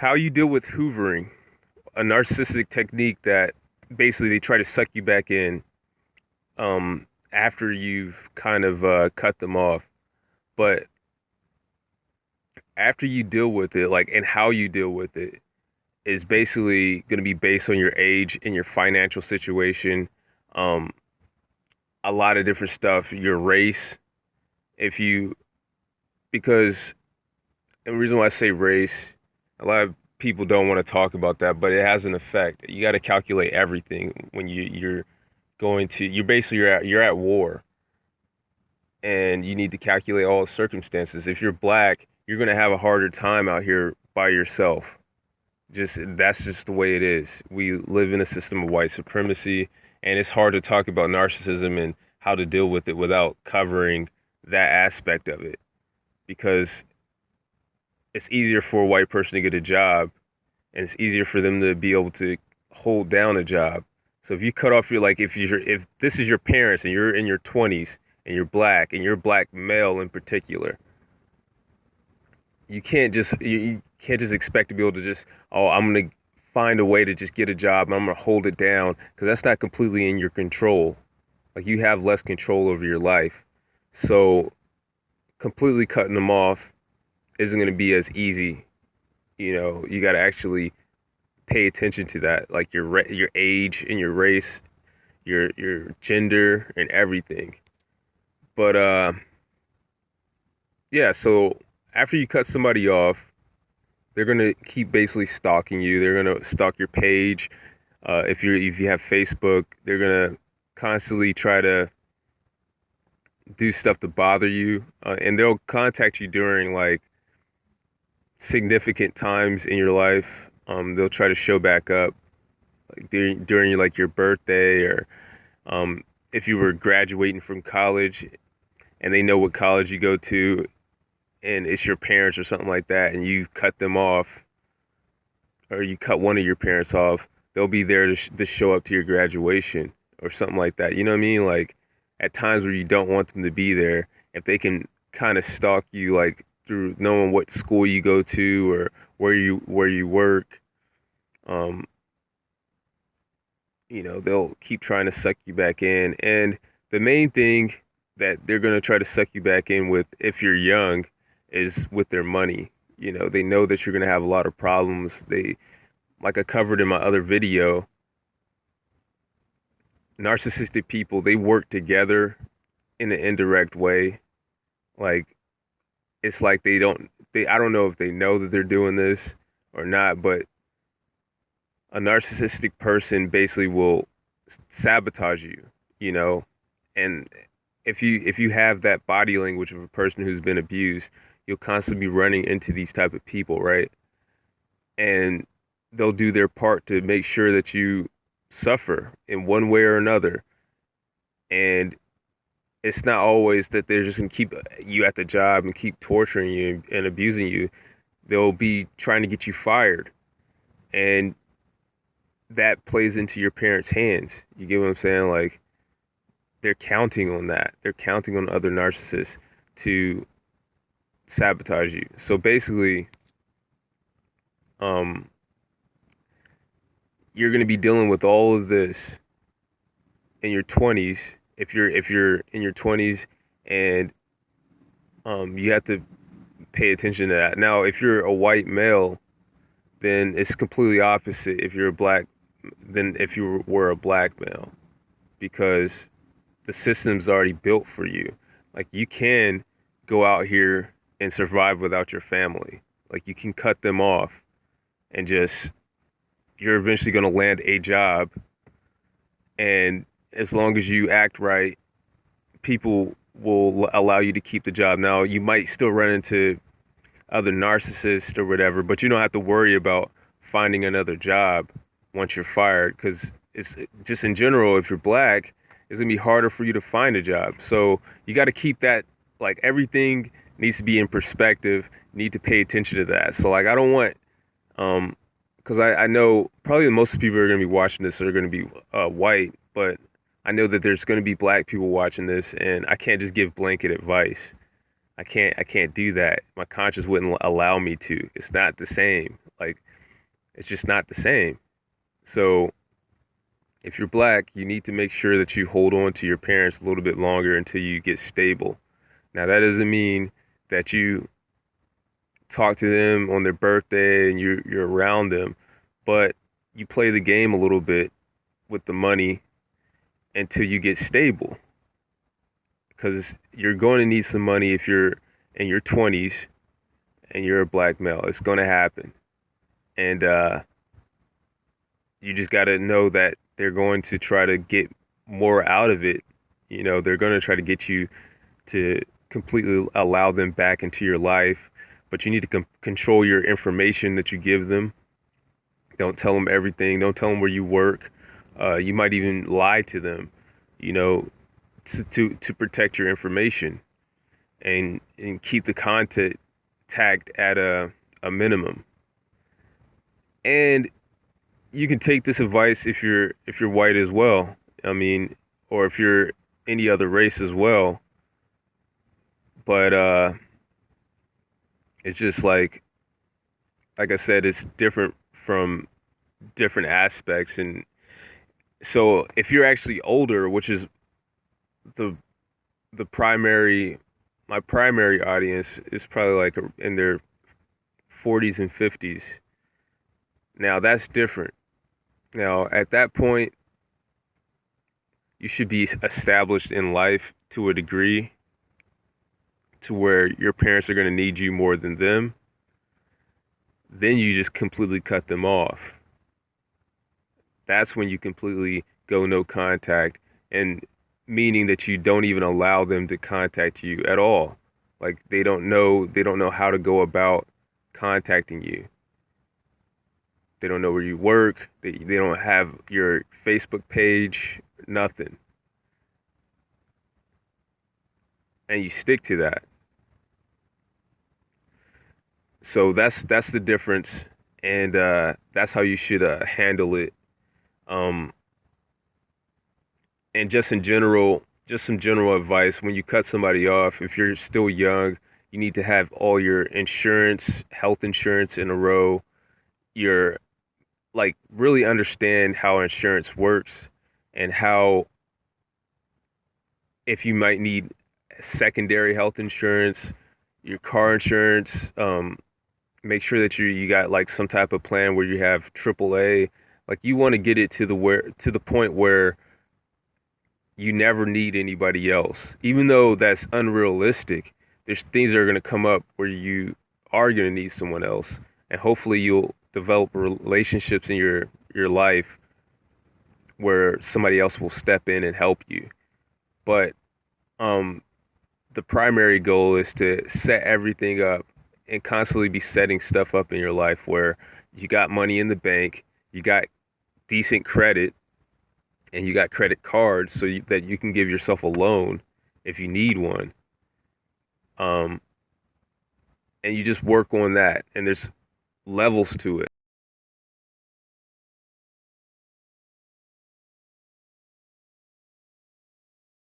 how you deal with hoovering, a narcissistic technique that basically they try to suck you back in after you've kind of cut them off. But after you deal with it, like, and how you deal with it is basically going to be based on your age and your financial situation, um, a lot of different stuff, your race, if you, because, and the reason why I say race, a lot of people don't want to talk about that, but it has an effect. You got to calculate everything when you're going to, you're basically, you're at war, and you need to calculate all the circumstances. If you're black, you're going to have a harder time out here by yourself. Just that's just the way it is. We live in a system of white supremacy, and it's hard to talk about narcissism and how to deal with it without covering that aspect of it, because it's easier for a white person to get a job, and it's easier for them to be able to hold down a job. So if you cut off your, like, if this is your parents and you're in your 20s and you're black, and you're black male in particular, you can't just expect to be able to just, oh, I'm gonna find a way to just get a job and I'm gonna hold it down, because that's not completely in your control. Like, you have less control over your life. So completely cutting them off isn't gonna be as easy. You got to actually pay attention to that, like your age and your race, your gender and everything. But yeah, so after you cut somebody off, they're gonna keep basically stalking you. They're gonna stalk your page. If you have Facebook, they're gonna constantly try to do stuff to bother you, and they'll contact you during, like, significant times in your life. They'll try to show back up, like during like your birthday, or if you were graduating from college and they know what college you go to, and it's your parents or something like that, and you cut them off, or you cut one of your parents off, they'll be there to show up to your graduation or something like that. You know what I mean? Like, at times where you don't want them to be there, if they can kind of stalk you, like through knowing what school you go to or where you work, um, they'll keep trying to suck you back in. And the main thing that they're gonna try to suck you back in with, if you're young, is with their money. They know that you're gonna have a lot of problems. Like I covered in my other video, narcissistic people, they work together in an indirect way. Like, it's like I don't know if they know that they're doing this or not, but a narcissistic person basically will sabotage you, you know? And if you have that body language of a person who's been abused, you'll constantly be running into these type of people, right? And they'll do their part to make sure that you suffer in one way or another. And it's not always that they're just gonna keep you at the job and keep torturing you and abusing you. They'll be trying to get you fired, and that plays into your parents' hands. You get what I'm saying? Like, they're counting on that. They're counting on other narcissists to sabotage you. So basically, um, you're gonna be dealing with all of this in your 20s, if you're in your 20s, and you have to pay attention to that. Now, if you're a white male, then it's completely opposite. If you're a black, than if you were a black male, because the system's already built for you. Like, you can go out here and survive without your family. Like, you can cut them off and just, you're eventually going to land a job, and as long as you act right, people will allow you to keep the job. Now, you might still run into other narcissists or whatever, but you don't have to worry about finding another job once you're fired, because it's just, in general, if you're black, it's gonna be harder for you to find a job. So you got to keep that, like, everything needs to be in perspective. You need to pay attention to that. So, like, I don't want, because I know probably most people are gonna be watching this are gonna be white, but I know that there's going to be black people watching this, and I can't just give blanket advice. I can't do that. My conscience wouldn't allow me to. It's not the same. Like, it's just not the same. So if you're black, you need to make sure that you hold on to your parents a little bit longer until you get stable. Now, that doesn't mean that you talk to them on their birthday and you're around them, but you play the game a little bit with the money until you get stable. Because you're going to need some money if you're in your 20s and you're a black male. It's going to happen. And you just got to know that they're going to try to get more out of it. You know, they're going to try to get you to completely allow them back into your life, but you need to control your information that you give them. Don't tell them everything. Don't tell them where you work. You might even lie to them, you know, to protect your information and keep the content tagged at a minimum. And you can take this advice if you're white as well. I mean, or if you're any other race as well. But it's just like I said, it's different from different aspects. And so if you're actually older, which is the primary, my primary audience is probably like in their 40s and 50s. Now that's different. Now at that point, you should be established in life to a degree to where your parents are going to need you more than them. Then you just completely cut them off. That's when you completely go no contact, and meaning that you don't even allow them to contact you at all. Like they don't know how to go about contacting you. They don't know where you work. They don't have your Facebook page, nothing. And you stick to that. So that's the difference, and that's how you should handle it. Um, and just in general, just some general advice: when you cut somebody off, if you're still young, you need to have all your insurance, health insurance in a row. Your like really understand how insurance works and how if you might need secondary health insurance, your car insurance. Make sure that you got like some type of plan where you have AAA. Like you want to get it to the point where you never need anybody else. Even though that's unrealistic, there's things that are going to come up where you are going to need someone else, and hopefully you'll develop relationships in your life where somebody else will step in and help you. But the primary goal is to set everything up and constantly be setting stuff up in your life where you got money in the bank, you got decent credit, and you got credit cards so that you can give yourself a loan if you need one. And you just work on that, and there's levels to it.